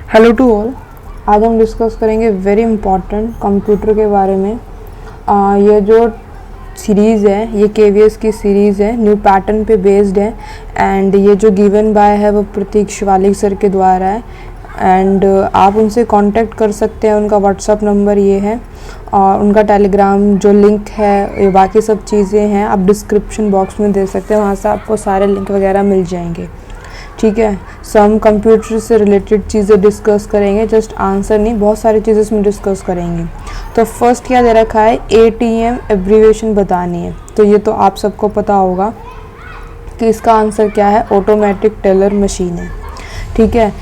Hello to all. आज हम discuss करेंगे वेरी इम्पॉर्टेंट कंप्यूटर के बारे में। ये जो सीरीज़ है ये KVS की सीरीज़ है, न्यू पैटर्न पे बेस्ड है। एंड ये जो गिवन बाय है वो प्रतीक शिवालिक सर के द्वारा है। एंड आप उनसे कांटेक्ट कर सकते हैं, उनका व्हाट्सअप नंबर ये है और उनका टेलीग्राम जो लिंक है, ये बाकी सब चीज़ें हैं आप डिस्क्रिप्शन बॉक्स में दे सकते हैं, वहाँ से आपको सारे लिंक वगैरह मिल जाएंगे। ठीक है, सो हम कंप्यूटर से रिलेटेड चीज़ें डिस्कस करेंगे, जस्ट आंसर नहीं, बहुत सारी चीज़ें इसमें डिस्कस करेंगे। तो फर्स्ट क्या दे रखा है, ATM एब्रीवेशन बतानी है। तो ये तो आप सबको पता होगा कि इसका आंसर क्या है, ऑटोमेटिक टेलर मशीन है। ठीक है,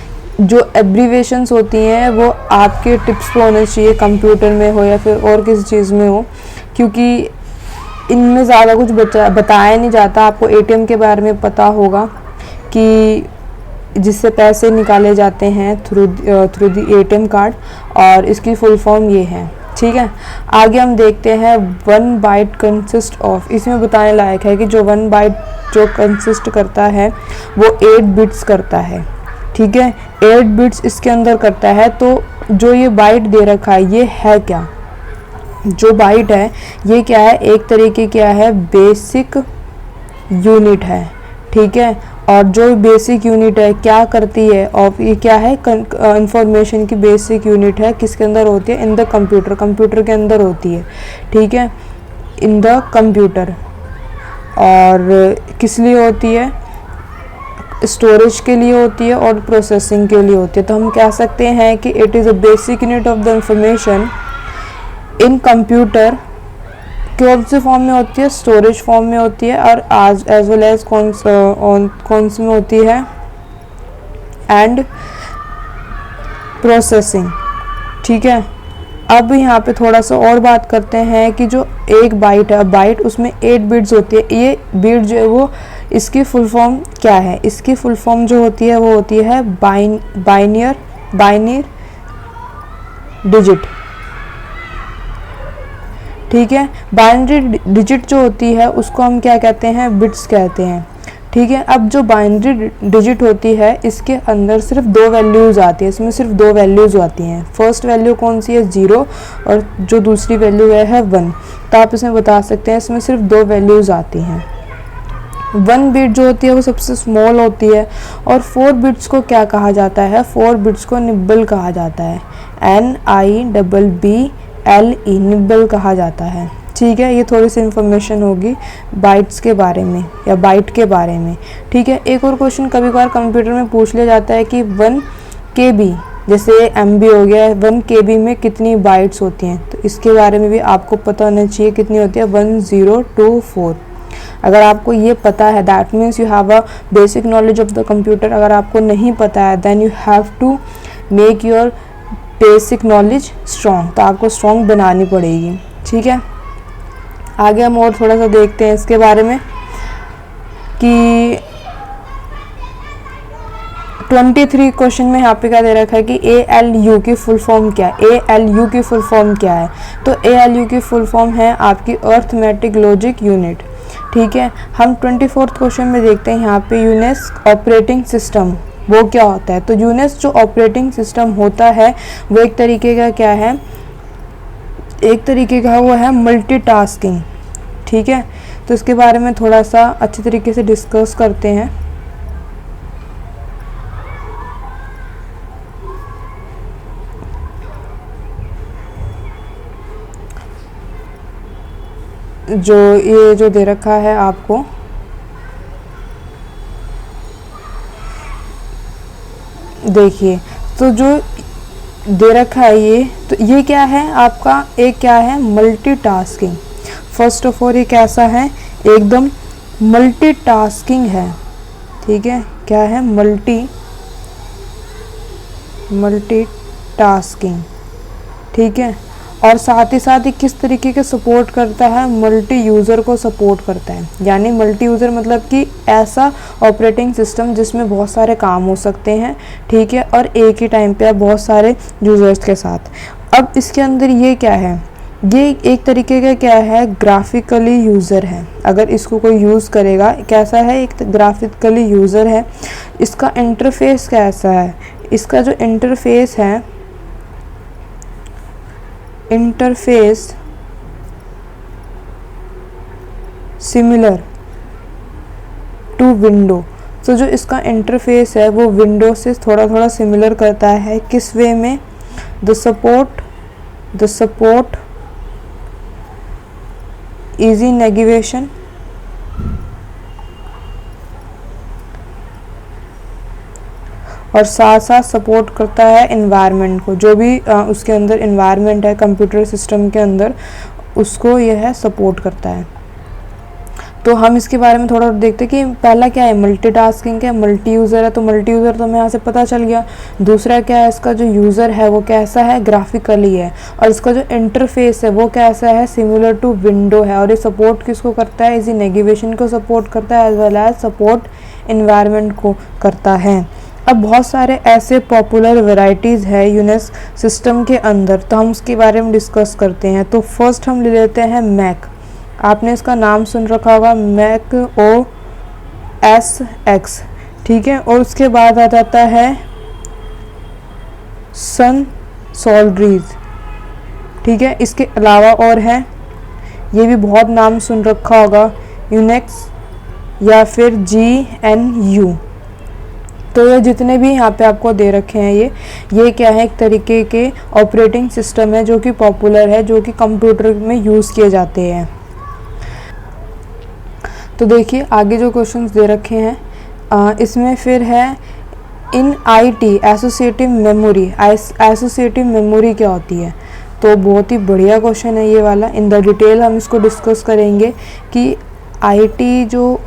जो एब्रीवेशंस होती हैं वो आपके टिप्स पे होने चाहिए, कंप्यूटर में हो या फिर और किसी चीज़ में हो, क्योंकि इनमें ज़्यादा कुछ बताया नहीं जाता। आपको ATM के बारे में पता होगा कि जिससे पैसे निकाले जाते हैं थ्रू द ATM कार्ड, और इसकी फुल फॉर्म ये है। ठीक है, आगे हम देखते हैं 1 बाइट कंसिस्ट ऑफ। इसमें बताने लायक है कि जो 1 बाइट जो कंसिस्ट करता है वो 8 बिट्स करता है। ठीक है, 8 बिट्स इसके अंदर करता है। तो जो ये बाइट दे रखा है ये है क्या, जो बाइट है ये क्या है, एक तरीके क्या है, बेसिक यूनिट है। ठीक है, और जो बेसिक यूनिट है क्या करती है, और ये क्या है, इंफॉर्मेशन की बेसिक यूनिट है, किसके अंदर होती है, इन द कंप्यूटर, कंप्यूटर के अंदर होती है। ठीक है, इन द कंप्यूटर। और किस लिए होती है, स्टोरेज के लिए होती है और प्रोसेसिंग के लिए होती है। तो हम कह सकते हैं कि it is a basic unit of the information in computer. कौन से फॉर्म में होती है, स्टोरेज फॉर्म में होती है, और एज वेल एज कौन से में होती है, एंड प्रोसेसिंग। ठीक है, अब यहाँ पे थोड़ा सा और बात करते हैं कि जो एक बाइट है, बाइट उसमें 8 बिट्स होती है। ये बिट जो है वो, इसकी फुल फॉर्म क्या है, इसकी फुल फॉर्म जो होती है वो होती है बाइनरी डिजिट। ठीक है, बाइनरी डिजिट जो होती है उसको हम क्या कहते हैं, बिट्स कहते हैं। ठीक है, अब जो बाइनरी डिजिट होती है इसके अंदर सिर्फ 2 वैल्यूज़ आती है, इसमें सिर्फ 2 वैल्यूज़ आती हैं। फर्स्ट वैल्यू कौन सी है, 0, और जो दूसरी वैल्यू है 1। तो आप इसमें बता सकते हैं इसमें सिर्फ 2 वैल्यूज़ आती हैं। 1 बिट जो होती है वो सबसे स्मॉल होती है, और 4 बिट्स को क्या कहा जाता है, 4 बिट्स को निब्बल कहा जाता है, NIBBLE निब्बल कहा जाता है। ठीक है, ये थोड़ी सी इंफॉर्मेशन होगी बाइट्स के बारे में या बाइट के बारे में। ठीक है, एक और क्वेश्चन कभी कभार कंप्यूटर में पूछ लिया जाता है कि 1 KB, जैसे MB हो गया, 1 KB में कितनी बाइट्स होती हैं। तो इसके बारे में भी आपको पता होना चाहिए कितनी होती है, 1024। अगर आपको ये पता है that means you have a basic knowledge of the computer. अगर आपको नहीं पता है then you have to make your basic knowledge strong, तो आपको स्ट्रॉन्ग बनानी पड़ेगी। ठीक है, आगे हम और थोड़ा सा देखते हैं इसके बारे में कि 23 क्वेश्चन में यहाँ पे क्या दे रखा है कि ALU की फुल फॉर्म क्या है, ALU की फुल फॉर्म क्या है। तो ALU की फुल फॉर्म है आपकी अर्थमेटिक लॉजिक यूनिट। ठीक है, हम 24 क्वेश्चन में देखते हैं यहाँ पे यूनिक्स ऑपरेटिंग सिस्टम वो क्या होता है। तो यूनिक्स जो ऑपरेटिंग सिस्टम होता है वो एक तरीके का क्या है, एक तरीके का वो है मल्टीटास्किंग। ठीक है, तो इसके बारे में थोड़ा सा अच्छे तरीके से डिस्कस करते हैं। जो ये जो दे रखा है आपको, देखिए, तो जो दे रखा है ये, तो ये क्या है आपका, एक क्या है, मल्टीटास्किंग। फर्स्ट ऑफ ऑल ये कैसा है, एकदम मल्टीटास्किंग है। ठीक है, क्या है, मल्टीटास्किंग। ठीक है, और साथ ही साथ ये किस तरीके के सपोर्ट करता है, मल्टी यूज़र को सपोर्ट करता है। यानी मल्टी यूज़र मतलब कि ऐसा ऑपरेटिंग सिस्टम जिसमें बहुत सारे काम हो सकते हैं। ठीक है, और एक ही टाइम पे बहुत सारे यूज़र्स के साथ। अब इसके अंदर ये क्या है, ये एक तरीके का क्या है, ग्राफिकली यूज़र है। अगर इसको कोई यूज़ करेगा, कैसा है, एक ग्राफिकली यूज़र है। इसका इंटरफेस कैसा है, इसका जो इंटरफेस है, इंटरफेस सिमिलर टू विंडो। तो जो इसका इंटरफेस है वो विंडो से थोड़ा थोड़ा सिमिलर करता है। किस वे में? द सपोर्ट इजी नेविगेशन और साथ साथ सपोर्ट करता है इन्वायरमेंट को, जो भी उसके अंदर इन्वायरमेंट है कंप्यूटर सिस्टम के अंदर, उसको यह सपोर्ट करता है। तो हम इसके बारे में थोड़ा देखते हैं कि पहला क्या है, मल्टीटास्किंग है, मल्टी यूज़र है। तो मल्टी यूज़र तो हमें यहाँ से पता चल गया। दूसरा क्या है, इसका जो यूज़र है वो कैसा है, ग्राफिकली है। और इसका जो इंटरफेस है वो कैसा है, सिमिलर टू विंडो है। और ये सपोर्ट किसको करता है, इसी नेविगेशन को सपोर्ट करता है, as well as support environment को करता है। अब बहुत सारे ऐसे पॉपुलर वैरायटीज़ है यूनिक्स सिस्टम के अंदर, तो हम उसके बारे में डिस्कस करते हैं। तो फर्स्ट हम ले लेते हैं मैक। आपने इसका नाम सुन रखा होगा, मैक OS X, ठीक है। और उसके बाद आ जाता है सन सोल्ड्रीज, ठीक है। इसके अलावा और है, ये भी बहुत नाम सुन रखा होगा, यूनिक्स या फिर GNU। तो ये जितने भी यहाँ पे आपको दे रखे हैं, ये क्या है, एक तरीके के ऑपरेटिंग सिस्टम है जो कि पॉपुलर है, जो कि कंप्यूटर में यूज़ किए जाते हैं। तो देखिए आगे जो क्वेश्चंस दे रखे हैं, इसमें फिर है इन IT associative memory. Associative memory क्या होती है? तो बहुत ही बढ़िया क्वेश्चन है ये वाला। इन द डिटेल हम इसको डिस्कस करेंगे कि IT जो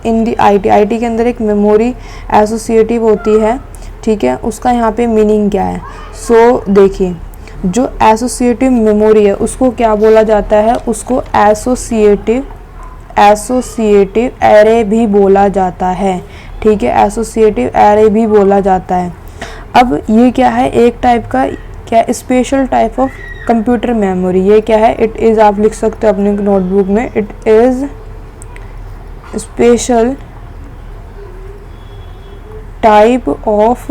इन दी IT के अंदर एक मेमोरी एसोसिएटिव होती है, ठीक है, उसका यहाँ पे मीनिंग क्या है। सो देखिए, जो एसोसिएटिव मेमोरी है उसको क्या बोला जाता है, उसको एसोसिएटिव एरे भी बोला जाता है, ठीक है, एसोसिएटिव एरे भी बोला जाता है। अब ये क्या है, एक टाइप का क्या special type of computer memory. ये क्या है, इट इज़, आप लिख सकते हो अपने नोटबुक में, it is special type of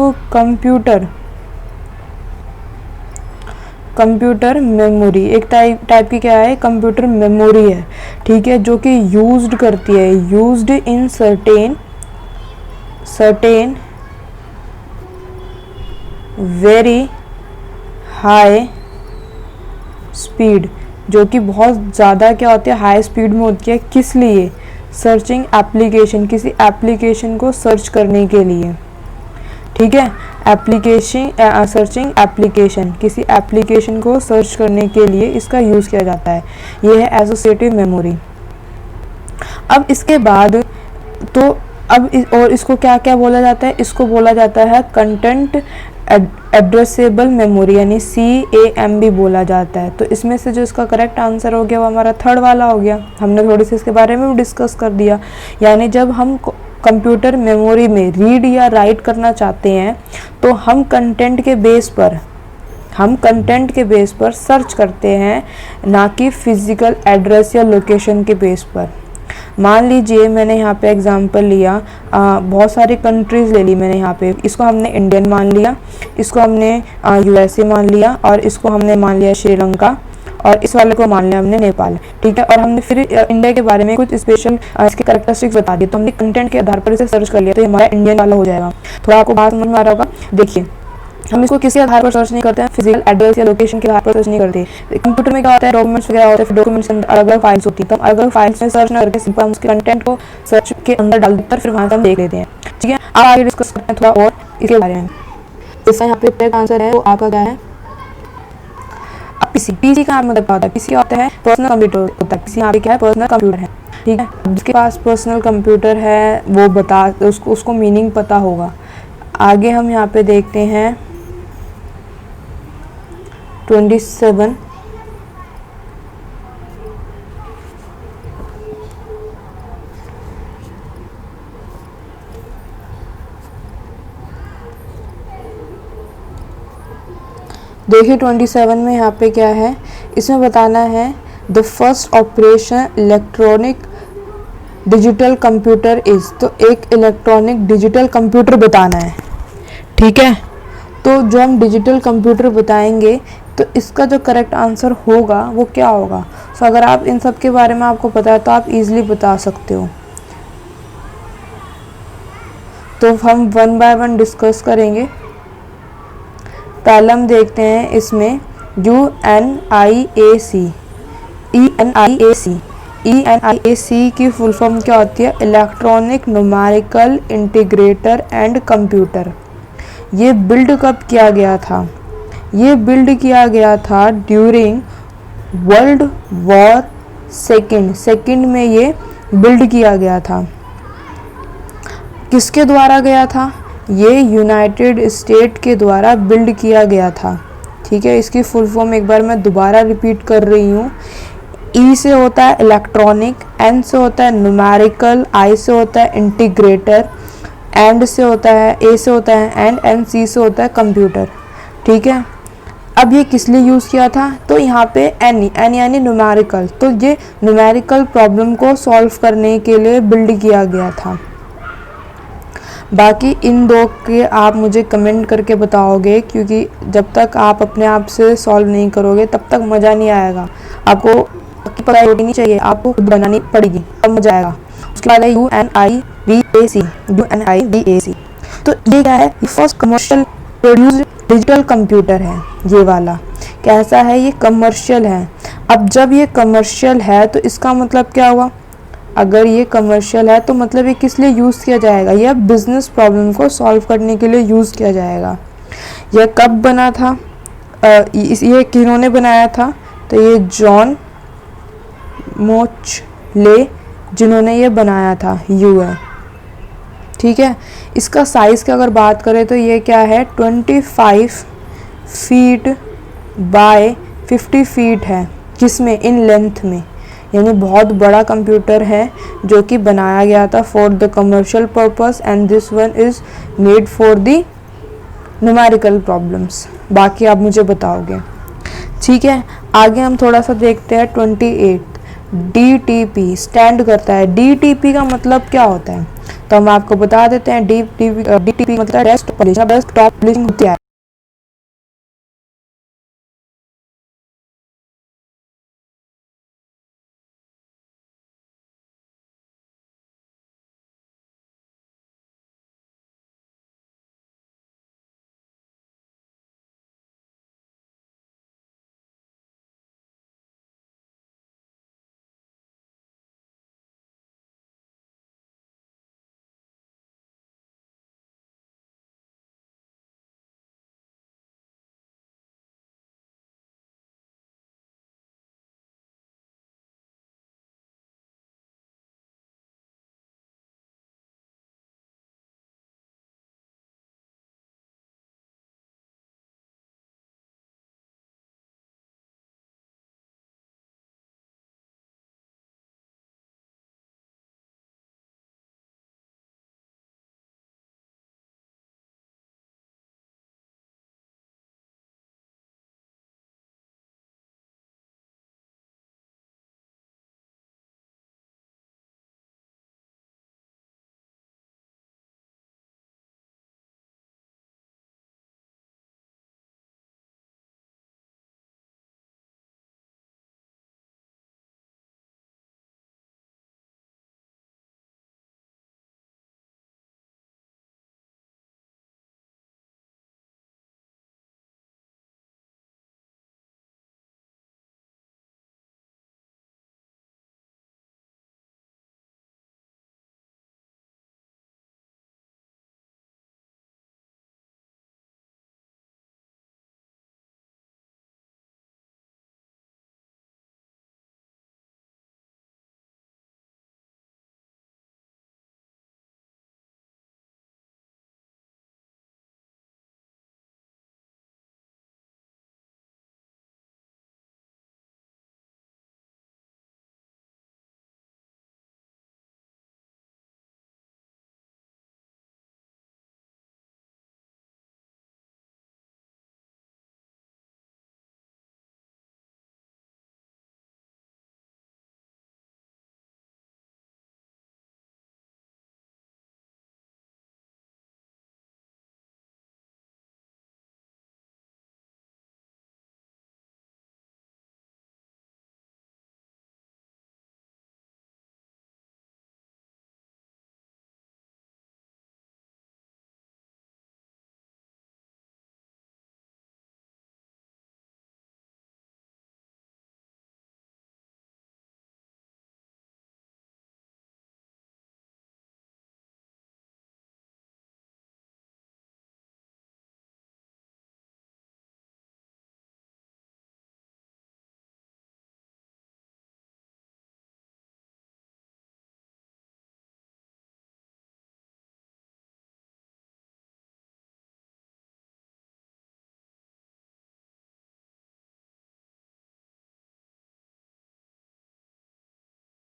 computer memory. एक टाइप की क्या है, कंप्यूटर मेमोरी है, ठीक है, जो कि यूज्ड करती है, used in certain very high speed, जो कि बहुत ज़्यादा क्या होती है, हाई स्पीड में होती है। किस लिए? सर्चिंग एप्लीकेशन, किसी एप्लीकेशन को सर्च करने के लिए, ठीक है, सर्चिंग एप्लीकेशन, किसी एप्लीकेशन को सर्च करने के लिए इसका यूज़ किया जाता है। ये है एसोसिएटिव मेमोरी। अब इसके बाद तो और इसको क्या क्या बोला जाता है, इसको बोला जाता है कंटेंट एड्रेसेबल मेमोरी, यानी CAM बोला जाता है। तो इसमें से जो इसका करेक्ट आंसर हो गया वो हमारा थर्ड वाला हो गया। हमने थोड़ी सी इसके बारे में भी डिस्कस कर दिया। यानी जब हम कंप्यूटर मेमोरी में रीड या राइट करना चाहते हैं तो हम कंटेंट के बेस पर सर्च करते हैं, ना कि फिजिकल एड्रेस या लोकेशन के बेस पर। मान लीजिए मैंने यहाँ पे एग्जांपल लिया, बहुत सारी कंट्रीज़ ले ली मैंने यहाँ पे, इसको हमने इंडियन मान लिया, इसको हमने USA मान लिया, और इसको हमने मान लिया श्रीलंका, और इस वाले को मान लिया हमने नेपाल, ठीक है। और हमने फिर इंडिया के बारे में कुछ स्पेशल इसके कैरेक्टरिस्टिक्स बता दिए, तो हमने कंटेंट के आधार पर इसे सर्च कर लिया, तो ये हमारा इंडियन वाला हो जाएगा। थोड़ा आपको बात समझ में आ रहा होगा। देखिए, हम इसको किसी आधार पर सर्च नहीं करते हैं, फिजिकल एड्रेस या लोकेशन के आधार पर सर्च नहीं करते। कंप्यूटर में क्या होता है, डॉक्यूमेंट्स वगैरह होते हैं, फिर डॉक्यूमेंट्स के अंदर अलग अलग फाइल्स होती है, तो हम अलग अलग फाइल्स में सर्च ना करके सिंपल हम उसके कंटेंट को सर्च के अंदर डाल देते हैं, फिर वहाँ से हम देख लेते हैं, ठीक है। अब आगे डिस्कस करते हैं थोड़ा और इसके बारे में। इसका यहाँ पे करेक्ट आंसर है वो आपका क्या है, पीसी का मतलब क्या होता है, पीसी होता है पर्सनल कंप्यूटर होता है, पीसी यहाँ पे क्या है, पर्सनल कंप्यूटर है, ठीक है। जिसके पास पर्सनल कंप्यूटर है वो उसको मीनिंग पता होगा। आगे हम यहाँ पे देखते हैं 27। देखिए 27 में यहाँ पे क्या है, इसमें बताना है the first operation electronic digital computer is. तो एक इलेक्ट्रॉनिक डिजिटल कंप्यूटर बताना है, ठीक है, तो जो हम डिजिटल कंप्यूटर बताएंगे तो इसका जो करेक्ट आंसर होगा वो क्या होगा। सो अगर आप इन सब के बारे में आपको पता है तो आप इजीली बता सकते हो। तो हम वन बाय वन डिस्कस करेंगे। पहले हम देखते हैं इसमें UNIAC। ENIAC की फुल फॉर्म क्या होती है? Electronic numerical integrator and computer. ये बिल्ड कब किया गया था? ये बिल्ड किया गया था ड्यूरिंग वर्ल्ड वॉर सेकेंड में ये बिल्ड किया गया था। किसके द्वारा गया था? ये यूनाइटेड स्टेट के द्वारा बिल्ड किया गया था। ठीक है, इसकी फुल फॉर्म एक बार मैं दोबारा रिपीट कर रही हूँ। ई से होता है इलेक्ट्रॉनिक, एन से होता है न्यूमेरिकल, आई से होता है इंटीग्रेटर, एंड से होता है, ए से होता है एंड, एन सी से होता है कंप्यूटर। ठीक है, अब ये किस लिए यूज़ किया था? तो यहाँ पे एन यानी न्यूमेरिकल, तो ये न्यूमेरिकल प्रॉब्लम को सॉल्व करने के लिए बिल्ड किया गया था। बाकी इन दो के आप मुझे कमेंट करके बताओगे, क्योंकि जब तक आप अपने आप से सॉल्व नहीं करोगे तब तक मज़ा नहीं आएगा। आपको पता नहीं चाहिए, आपको खुद बनानी पड़ेगी तब मज़ा आएगा। उसके बाद है UNIVAC। तो ये क्या है? ये first commercial produced digital computer है। ये वाला कैसा है? ये कमर्शियल है। अब जब ये कमर्शियल है तो इसका मतलब क्या हुआ? अगर ये कमर्शियल है तो मतलब ये किस लिए यूज़ किया जाएगा? यह बिजनेस प्रॉब्लम को सॉल्व करने के लिए यूज़ किया जाएगा। यह कब बना था? ये किन्होंने बनाया था? तो ये जॉन मोचले जिन्होंने ये बनाया था, UN। ठीक है, इसका साइज़ की अगर बात करें तो ये क्या है? 25 फीट बाय 50 फीट है। किसमें? इन लेंथ में, यानी बहुत बड़ा कंप्यूटर है जो कि बनाया गया था for the commercial purpose and this one is made for the numerical problems. बाकी आप मुझे बताओगे। ठीक है, आगे हम थोड़ा सा देखते हैं 28। DTP स्टैंड करता है। DTP का मतलब क्या होता है? तो हम आपको बता देते हैं। DTP मतलब डेस्कटॉप पब्लिशिंग होती है।